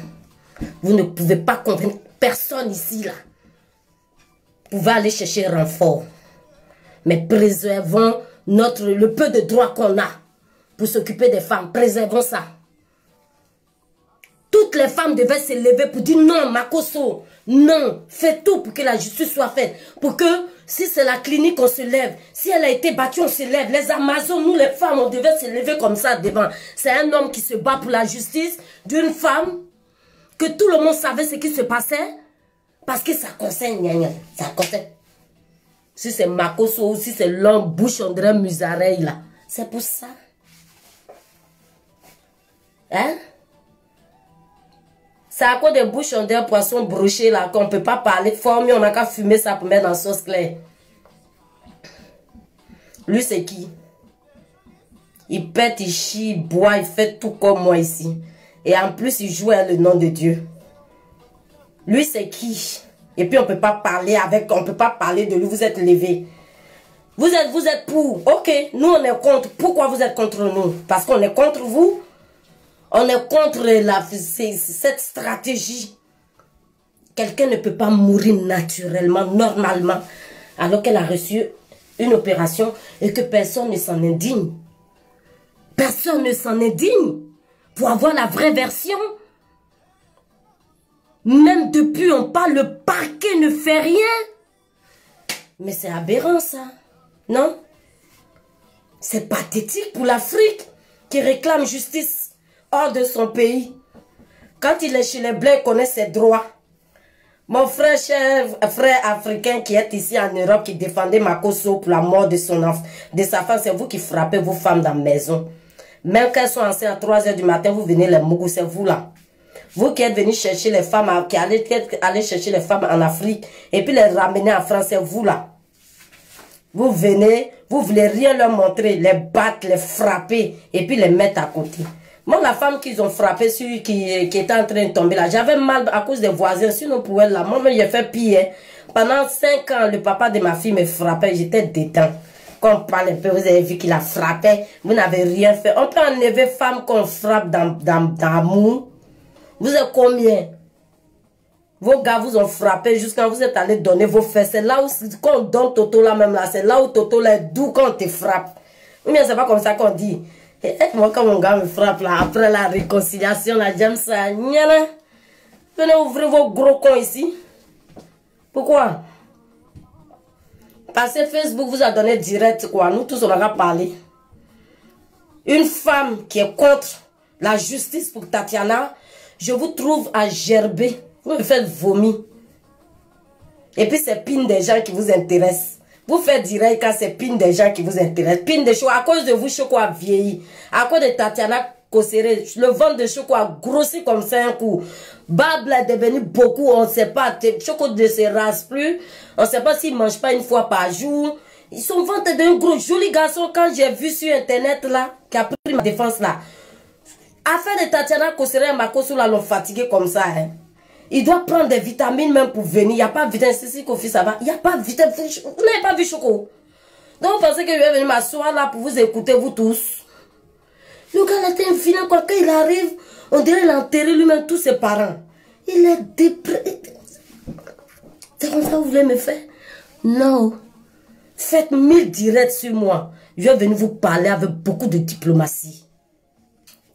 Vous ne pouvez pas convaincre personne ici là. Vous pouvez aller chercher renfort. Mais préservons le peu de droits qu'on a. pour s'occuper des femmes. Préservons ça. Toutes les femmes devaient se lever pour dire non, Makosso, non, fais tout pour que la justice soit faite. Pour que, si c'est la clinique, on se lève. Si elle a été battue, on se lève. Les Amazones, nous les femmes, on devait se lever comme ça devant. C'est un homme qui se bat pour la justice d'une femme, que tout le monde savait ce qui se passait, parce que ça concerne, ça concerne. Si c'est Makosso ou si c'est l'homme bouche, on dirait Musareil là. C'est pour ça. Hein? C'est à cause des bouches on dirait poisson broché là qu'on ne peut pas parler fort, mais on n'a qu'à fumer ça pour mettre dans la sauce claire. Lui c'est qui? Il pète, il chie, il boit, il fait tout comme moi ici. Et en plus il joue avec le nom de Dieu. Lui c'est qui? Et puis on peut pas parler avec, on peut pas parler de lui, vous êtes levé. Vous êtes pour, ok, nous on est contre. Pourquoi vous êtes contre nous? Parce qu'on est contre vous. On est contre cette stratégie. Quelqu'un ne peut pas mourir naturellement, normalement, alors qu'elle a reçu une opération et que personne ne s'en indigne. Personne ne s'en indigne pour avoir la vraie version. Même depuis, on parle, le parquet ne fait rien. Mais c'est aberrant ça, non? C'est pathétique pour l'Afrique qui réclame justice hors de son pays. Quand il est chez les Blancs, il connaît ses droits. Mon frère africain qui est ici en Europe, qui défendait Makosso pour la mort de sa femme, c'est vous qui frappez vos femmes dans la maison. Même quand elles sont enceintes à 3 h du matin, vous venez les mougous, c'est vous là. Vous qui êtes venus chercher les femmes, qui allez chercher les femmes en Afrique et puis les ramener en France, c'est vous là. Vous venez, vous voulez rien leur montrer, les battre, les frapper et puis les mettre à côté. Moi, la femme qu'ils ont frappé, celui qui était en train de tomber là, j'avais mal à cause des voisins, sinon pour elle là, moi, j'ai fait pire. Pendant 5 ans, le papa de ma fille me frappait, j'étais détente. Quand on parle un peu, vous avez vu qu'il a frappé, vous n'avez rien fait. On peut enlever femme qu'on frappe dans l'amour. Vous êtes combien? Vos gars vous ont frappé jusqu'à vous êtes allé donner vos fesses. C'est là où, quand on donne Toto là même là, c'est là où Toto là est doux quand on te frappe. Mais c'est pas comme ça qu'on dit. Et moi quand mon gars me frappe là, après la réconciliation là, j'aime ça. Venez ouvrir vos gros cons ici. Pourquoi? Parce que Facebook vous a donné direct quoi. Nous tous on a parlé. Une femme qui est contre la justice pour Tatiana, je vous trouve à gerber. Vous me faites vomir. Et puis c'est pine des gens qui vous intéressent. Vous faites direct quand c'est pine des gens qui vous intéressent. Pine de Choco, à cause de vous, Choco a vieilli. À cause de Tatiana Kossere, le ventre de Choco a grossi comme ça un coup. Bable est devenu beaucoup, on ne sait pas. Choco ne se rase plus. On ne sait pas s'il ne mange pas une fois par jour. Son ventre est d'un gros joli garçon. Quand j'ai vu sur internet là, qui a pris ma défense là. Affaire de Tatiana Kossere et Makosso là l'ont fatigué comme ça. Hein. Il doit prendre des vitamines même pour venir. Il n'y a pas de vitamine. Si Kofi ça va. Il n'y a pas de vitamine. Vous n'avez pas vu Choco. Donc vous pensez que je vais venir m'asseoir là pour vous écouter vous tous. Le gars là était infini quoi. Quand il arrive, on dirait qu'il a enterré lui-même tous ses parents. Il est déprimé. C'est comme ça que vous voulez me faire? Non. Faites 1000 directs sur moi. Je vais venir vous parler avec beaucoup de diplomatie.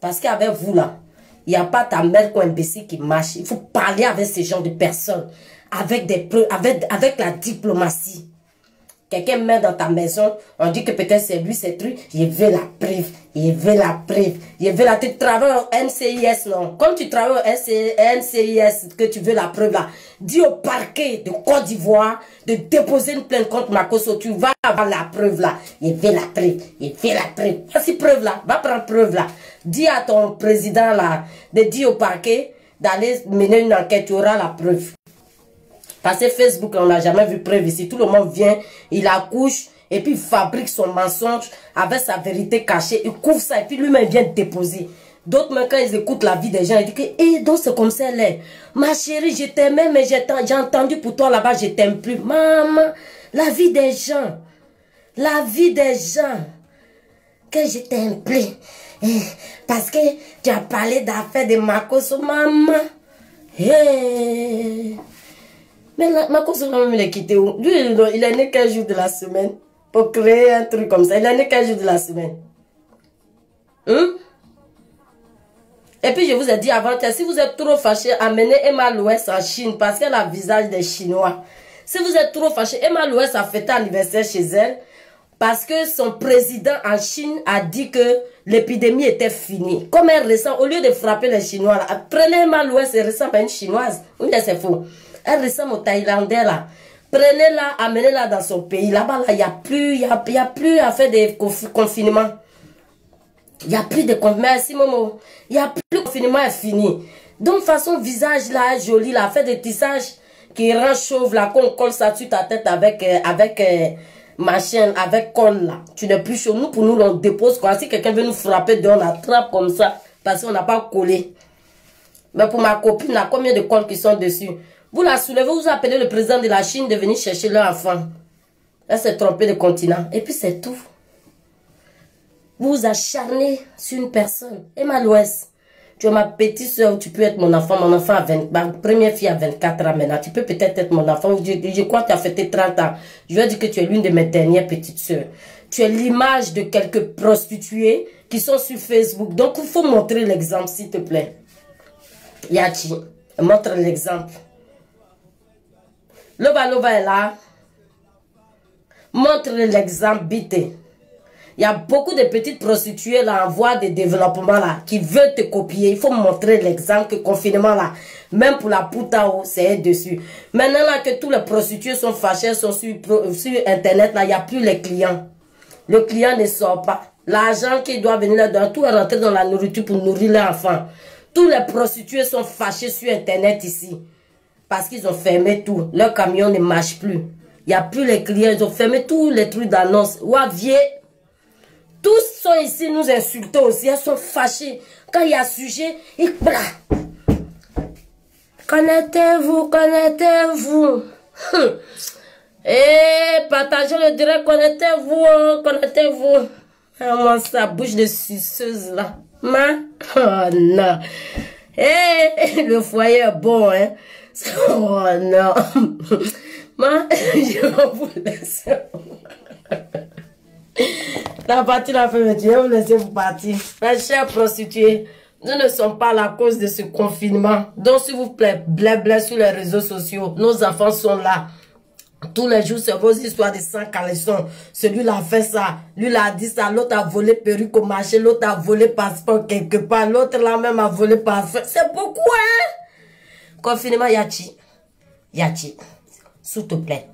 Parce qu'avec vous là, il n'y a pas ta mère ou un imbécile qui marche. Il faut parler avec ce genre de personnes. Avec des preuves, avec la diplomatie. Quelqu'un met dans ta maison, on dit que peut-être c'est lui, c'est truc. Je veux la preuve. Je veux la preuve. Je veux la... Tu travailles au NCIS, non? Comme tu travailles au NCIS, que tu veux la preuve là, dis au parquet de Côte d'Ivoire de déposer une plainte contre Makosso. Tu vas avoir la preuve là. Je veux la preuve. Je veux la preuve. Voici preuve là. Va prendre preuve là. Dis à ton président là, de dire au parquet d'aller mener une enquête. Tu auras la preuve. Parce que Facebook, on n'a jamais vu preuve ici. Tout le monde vient, il accouche, et puis il fabrique son mensonge avec sa vérité cachée. Il couvre ça, et puis lui-même vient déposer. D'autres, même quand ils écoutent la vie des gens, ils disent que, eh, donc c'est comme ça, elle est. Ma chérie, je t'aimais, mais j'ai entendu pour toi là-bas, je t'aime plus. Maman, la vie des gens. La vie des gens. Que je t'aime plus. Parce que tu as parlé d'affaires de Makosso, maman. Hey. Mais Makosso, il est quitté où? Lui, il est né 15 jours de la semaine. Pour créer un truc comme ça. Il est né 15 jours de la semaine. Hein? Et puis je vous ai dit avant, si vous êtes trop fâché, amenez Emma Louès en Chine parce qu'elle a le visage des Chinois. Si vous êtes trop fâché, Emma Louès a fêté anniversaire chez elle parce que son président en Chine a dit que l'épidémie était finie. Comme elle ressemble, au lieu de frapper les Chinois, là, prenez Emma Louès, elle ressemble à une Chinoise. Oui, c'est faux. Elle ressemble aux Thaïlandais là. Prenez-la, amenez-la dans son pays. Là-bas, il n'y a plus à faire des confinements. Il n'y a plus de confinement. Merci, Momo. Il n'y a plus de confinement, est fini. Donc, façon visage là, joli, là, fait des tissages qui rend chauve là, qu'on colle ça sur ta tête avec machin, avec colle là. Tu n'es plus chaud. Nous, pour nous, on dépose quoi. Si quelqu'un veut nous frapper, on attrape comme ça. Parce qu'on n'a pas collé. Mais pour ma copine, il y a combien de colles qui sont dessus? Vous la soulevez, vous appelez le président de la Chine de venir chercher leur enfant. Elle s'est trompée de continent. Et puis c'est tout. Vous vous acharnez sur une personne. Emma Louès, tu es ma petite soeur, tu peux être mon enfant. Mon enfant a 20, ma première fille a 24 ans maintenant. Tu peux peut-être être mon enfant. Je crois que tu as fêté 30 ans. Je vais dire que tu es l'une de mes dernières petites soeurs. Tu es l'image de quelques prostituées qui sont sur Facebook. Donc il faut montrer l'exemple, s'il te plaît. Yachi, montre l'exemple. Loba Loba est là. Montre l'exemple, bité. Il y a beaucoup de petites prostituées là en voie de développement là qui veulent te copier. Il faut montrer l'exemple que confinement là, même pour la Poutao, c'est dessus. Maintenant là que tous les prostituées sont fâchées, sont sur internet là, il n'y a plus les clients. Le client ne sort pas. L'argent qui doit venir là-dedans, tout est rentré dans la nourriture pour nourrir les enfants. Tous les prostituées sont fâchées sur internet ici. Parce qu'ils ont fermé tout. Leur camion ne marche plus. Il n'y a plus les clients. Ils ont fermé tous les trucs d'annonce. Ouavier. Tous sont ici nous insulter aussi. Elles sont fâchées. Quand il y a sujet, ils... Connectez-vous, connectez-vous. Et partagez le direct, connectez-vous, connectez-vous. Moi, ça bouge de suceuse là. Oh non. Eh, le foyer est bon, hein. Oh non. Moi, je vais vous laisser. La partie la fait, je vais vous laisser vous partir. Mes chers prostituées, nous ne sommes pas la cause de ce confinement. Donc, s'il vous plaît, blé sur les réseaux sociaux. Nos enfants sont là. Tous les jours, c'est vos histoires de sang caleçon. Celui-là a fait ça. Lui, l'a dit ça. L'autre a volé perruque au marché. L'autre a volé passeport quelque part. L'autre, là même, a volé parfum. C'est beaucoup, hein? Confinement, Yachi. Yachi. S'il te plaît.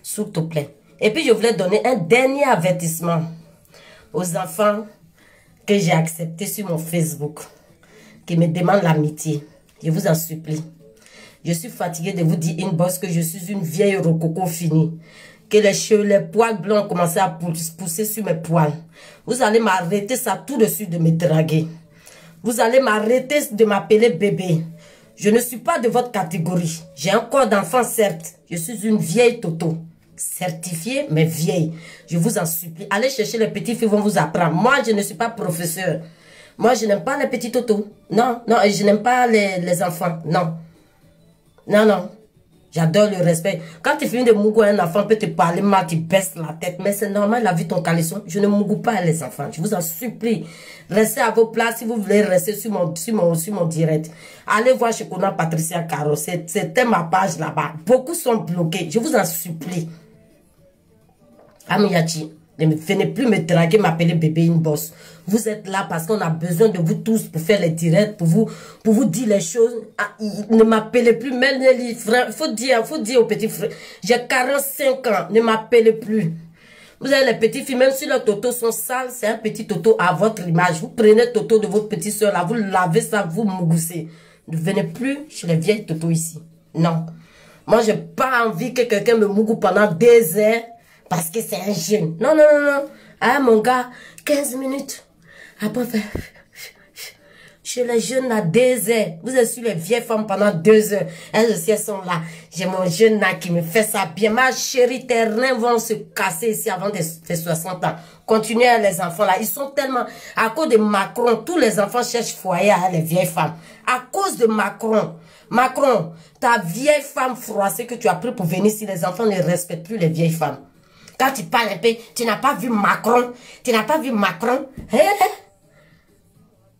S'il te plaît. Et puis, je voulais donner un dernier avertissement aux enfants que j'ai acceptés sur mon Facebook, qui me demandent l'amitié. Je vous en supplie. Je suis fatiguée de vous dire inbox que je suis une vieille rococo finie. Que les cheveux, les poils blancs ont commencé à pousser sur mes poils. Vous allez m'arrêter ça tout de suite de me draguer. Vous allez m'arrêter de m'appeler bébé. Je ne suis pas de votre catégorie. J'ai un corps d'enfant, certes. Je suis une vieille toto. Certifiée, mais vieille. Je vous en supplie. Allez chercher les petits filles, vont vous apprendre. Moi, je ne suis pas professeur. Moi, je n'aime pas les petits totos. Non, non, et je n'aime pas les enfants. Non. Non, non. J'adore le respect. Quand tu finis de mougou, un enfant peut te parler mal, tu baisses la tête. Mais c'est normal, il a vu ton caleçon. Je ne mougou pas les enfants. Je vous en supplie. Restez à vos places si vous voulez rester sur mon direct. Allez voir chez Kona Patricia Caro. C'était ma page là-bas. Beaucoup sont bloqués. Je vous en supplie. Amiyachi, ne venez plus me draguer, m'appeler bébé inbox. Vous êtes là parce qu'on a besoin de vous tous pour faire les directs, pour vous dire les choses. Ah, ne m'appelez plus, Melneli, frère. Il faut dire aux petits frères. J'ai 45 ans, ne m'appelez plus. Vous avez les petits filles, même si leurs totos sont sales, c'est un petit toto à votre image. Vous prenez le toto de votre petite soeur là, vous lavez ça, vous mougoussez. Ne venez plus chez les vieilles totos ici. Non. Moi, j'ai pas envie que quelqu'un me mougou pendant des heures. Parce que c'est un jeune. Non, non, non, non. Ah, mon gars, 15 minutes. Après, chez les jeunes, là, 2 heures. Vous êtes sur les vieilles femmes pendant 2 heures. Elles aussi, elles sont là. J'ai mon jeune là qui me fait ça bien. Ma chérie, tes reins vont se casser ici avant tes 60 ans. Continuez à les enfants là. Ils sont tellement... À cause de Macron, tous les enfants cherchent foyer à les vieilles femmes. À cause de Macron. Macron, ta vieille femme froissée que tu as pris pour venir ici, les enfants ne respectent plus les vieilles femmes. Quand tu parles un peu, tu n'as pas vu Macron. Tu n'as pas vu Macron.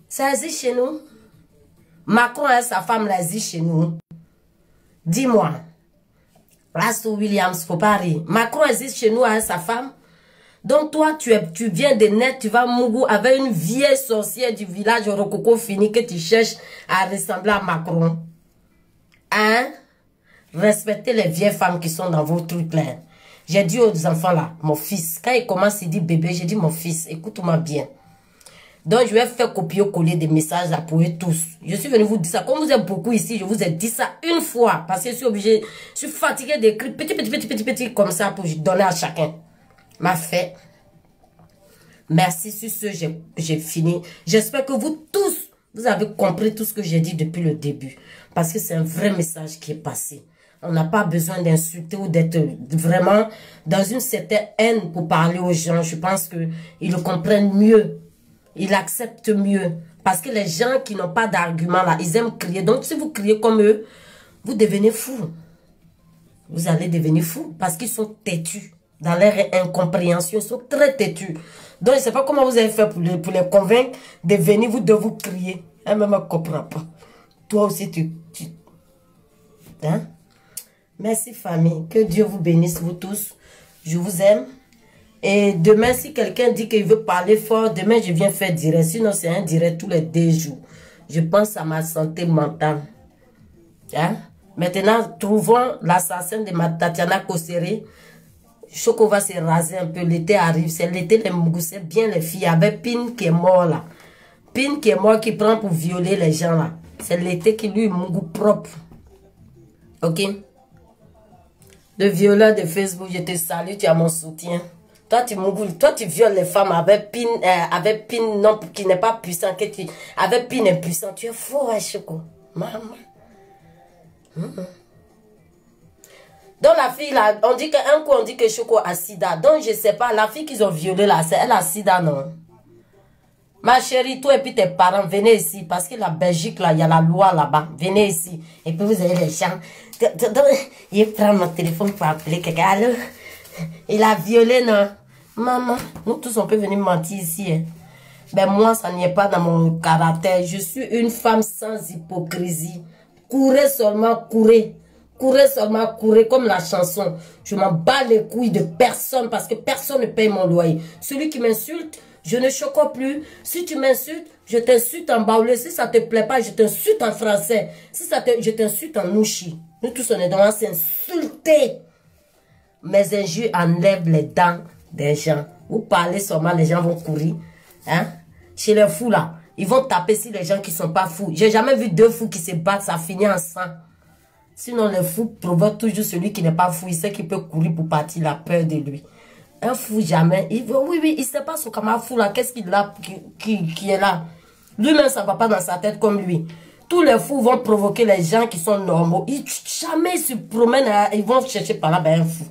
Ça existe chez nous. Macron et sa femme existe chez nous. Dis-moi. Astor Williams, faut pas rire. Macron existe chez nous avec sa femme. Donc toi, tu viens de naître, tu vas mourir avec une vieille sorcière du village Rococo fini que tu cherches à ressembler à Macron. Hein? Respectez les vieilles femmes qui sont dans vos trucs là. J'ai dit aux enfants là, mon fils, quand il commence, il dit bébé, j'ai dit mon fils, écoute-moi bien. Donc je vais faire copier-coller des messages là pour eux tous. Je suis venu vous dire ça. Comme vous êtes beaucoup ici, je vous ai dit ça une fois. Parce que je suis obligé, je suis fatigué d'écrire petit comme ça pour donner à chacun. M'a fait. Merci sur ce, j'ai fini. J'espère que vous tous, vous avez compris tout ce que j'ai dit depuis le début. Parce que c'est un vrai message qui est passé. On n'a pas besoin d'insulter ou d'être vraiment dans une certaine haine pour parler aux gens. Je pense qu'ils le comprennent mieux. Ils acceptent mieux. Parce que les gens qui n'ont pas d'argument là, ils aiment crier. Donc si vous criez comme eux, vous devenez fous. Vous allez devenir fous parce qu'ils sont têtus. Dans leur incompréhension, ils sont très têtus. Donc, je ne sais pas comment vous avez fait pour les convaincre de venir de vous crier. Elle-même ne comprend pas. Toi aussi, Hein? Merci, famille. Que Dieu vous bénisse, vous tous. Je vous aime. Et demain, si quelqu'un dit qu'il veut parler fort, demain, je viens faire direct. Sinon, c'est un direct tous les 2 jours. Je pense à ma santé mentale. Hein? Maintenant, trouvons l'assassin de Tatiana Kosséré. Choco va se raser un peu, l'été arrive, c'est l'été, les mougoussets, bien les filles, avec Pin qui est mort là. Pin qui est mort, qui prend pour violer les gens là. C'est l'été qui lui mougou propre. Ok? Le violeur de Facebook, je te salue, tu as mon soutien. Toi tu mougou, toi tu violes les femmes avec Pin non, qui n'est pas puissant, avec Pin impuissant, tu es faux, hein, Choco. Maman. Donc la fille là, on dit qu'un coup on dit que Choco a sida. Donc je sais pas, la fille qu'ils ont violée là, c'est elle a sida non? Ma chérie, toi et puis tes parents, venez ici. Parce que la Belgique là, il y a la loi là-bas. Venez ici. Et puis vous avez les gens. Il prend mon téléphone pour appeler quelqu'un. Allô? Il a violé non? Maman, nous tous on peut venir mentir ici. Hein. Ben moi, ça n'y est pas dans mon caractère. Je suis une femme sans hypocrisie. Courez seulement, courez. Courez seulement, courez comme la chanson. Je m'en bats les couilles de personne parce que personne ne paye mon loyer. Celui qui m'insulte, je ne choque plus. Si tu m'insultes, je t'insulte en baoulé. Si ça ne te plaît pas, je t'insulte en français. Si je t'insulte en nouchi. Nous tous, on est dans s'insulter. Mes injures enlèvent les dents des gens. Vous parlez seulement, les gens vont courir. Hein? Chez les fous là, ils vont taper sur les gens qui ne sont pas fous. J'ai jamais vu 2 fous qui se battent, ça finit en sang. Sinon, le fou provoque toujours celui qui n'est pas fou. Il sait qu'il peut courir pour partir la peur de lui. Un fou, jamais. Oui, il ne sait pas son camarade fou là. Qu'est-ce qu'il a qui est là? Lui-même, ça ne va pas dans sa tête comme lui. Tous les fous vont provoquer les gens qui sont normaux. Jamais ils se promènent, ils vont chercher par là un fou.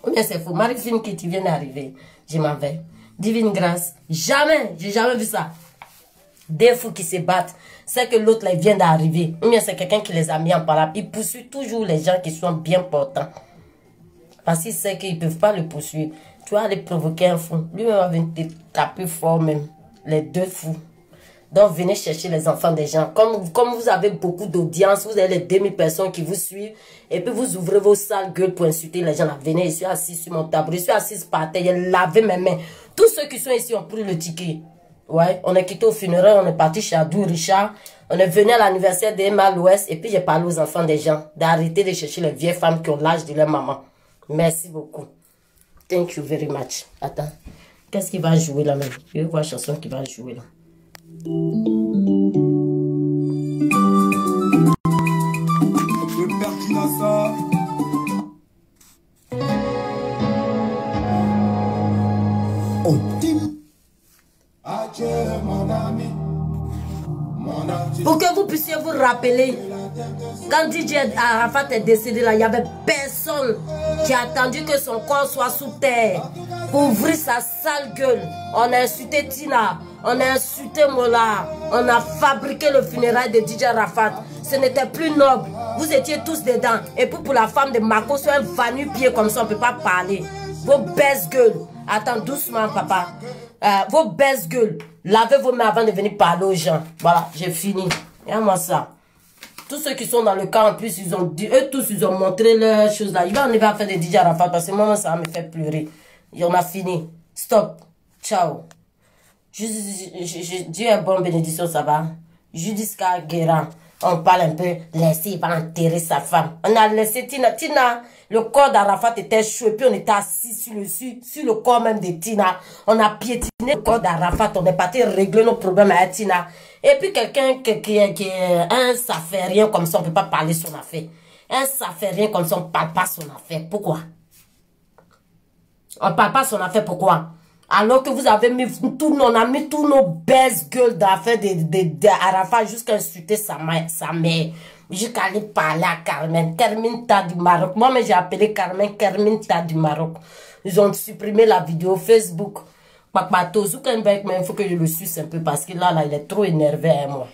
Ou bien c'est fou. Marie-Fine qui tu viens d'arriver. Je m'en vais. Divine grâce. Jamais, j'ai jamais vu ça. Des fous qui se battent. C'est que l'autre vient d'arriver. Ou bien c'est quelqu'un qui les a mis en parole. Il poursuit toujours les gens qui sont bien portants. Parce qu'il sait qu'ils ne peuvent pas le poursuivre. Tu vas aller provoquer un fou. Lui-même va venir te taper fort même. Les 2 fous. Donc venez chercher les enfants des gens. Comme vous avez beaucoup d'audience, vous avez les 2000 personnes qui vous suivent. Et puis vous ouvrez vos sales gueules pour insulter les gens. Là, venez, je suis assis sur mon tabouret. Je suis assis par terre. J'ai lavé mes mains. Tous ceux qui sont ici ont pris le ticket. Ouais, on est quitté au funérail, on est parti chez Adou Richard. On est venu à l'anniversaire d'Emma l'Ouest. Et puis j'ai parlé aux enfants des gens d'arrêter de chercher les vieilles femmes qui ont l'âge de leur maman. Merci beaucoup. Thank you very much. Attends. Qu'est-ce qu'il va jouer là même? Je vais voir la chanson qu'il va jouer là. Le père qui a ça. Oh, Tim. Adieu, mon ami. Pour que vous puissiez vous rappeler, quand DJ Arafat est décédé là, il n'y avait personne qui a attendu que son corps soit sous terre pour ouvrir sa sale gueule. On a insulté Tina, on a insulté Mola, on a fabriqué le funérail de DJ Arafat. Ce n'était plus noble. Vous étiez tous dedans. Et puis pour la femme de Marco, sur un vanu pied comme ça, on ne peut pas parler. Vos baisse-gueules. Attends, doucement, papa. Vos baisse-gueules. Lavez vos mains avant de venir parler aux gens. Voilà, j'ai fini. Regarde-moi ça. Tous ceux qui sont dans le camp, en plus, ils ont dit, eux tous, ils ont montré leurs choses là. Il va arriver à faire des DJ Arafat parce que moi, ça va me faire pleurer. Et on a fini. Stop. Ciao. Dieu est bon, bénédiction, ça va. Judiska Guérin. On parle un peu, laissez, il va enterrer sa femme. On a laissé Tina. Tina, le corps d'Arafat était chaud. Et puis on était assis sur le corps même de Tina. On a piétiné le corps d'Arafat. On est parti régler nos problèmes avec Tina. Et puis quelqu'un qui est ça fait rien comme ça, on ne peut pas parler son affaire. Ça fait rien comme ça, on ne parle pas son affaire. Pourquoi? On ne parle pas son affaire, pourquoi? Alors que vous avez mis on a mis tous nos baisse gueules d'affaires d'Arafat jusqu'à insulter sa mère, jusqu'à aller parler à Carmen Ta du Maroc. Moi-même j'ai appelé Carmen Ta du Maroc. Ils ont supprimé la vidéo Facebook. Il faut que je le suisse un peu parce que là il est trop énervé à moi.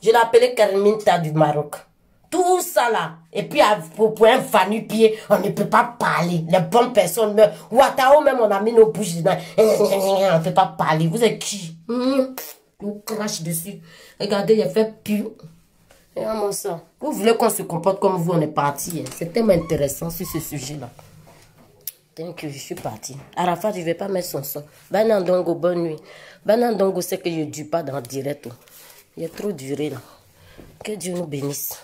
Je l'ai appelé Carmen Ta du Maroc. Tout ça là. Et puis, pour un va-nu-pied, on ne peut pas parler. Les bonnes personnes meurent. Ouattao même, on a mis nos bouches dedans. On ne peut pas parler. Vous êtes qui? Vous crache dessus. Regardez, il a fait pire. Regardez-moi ça. Vous voulez qu'on se comporte comme vous, on est parti. C'est tellement intéressant sur ce sujet-là. Tant que je suis parti. Arafat, je ne vais pas mettre son son. Banandongo, bonne nuit. Banandongo, c'est que je ne dure pas dans le direct. Il a trop duré là. Que Dieu nous bénisse.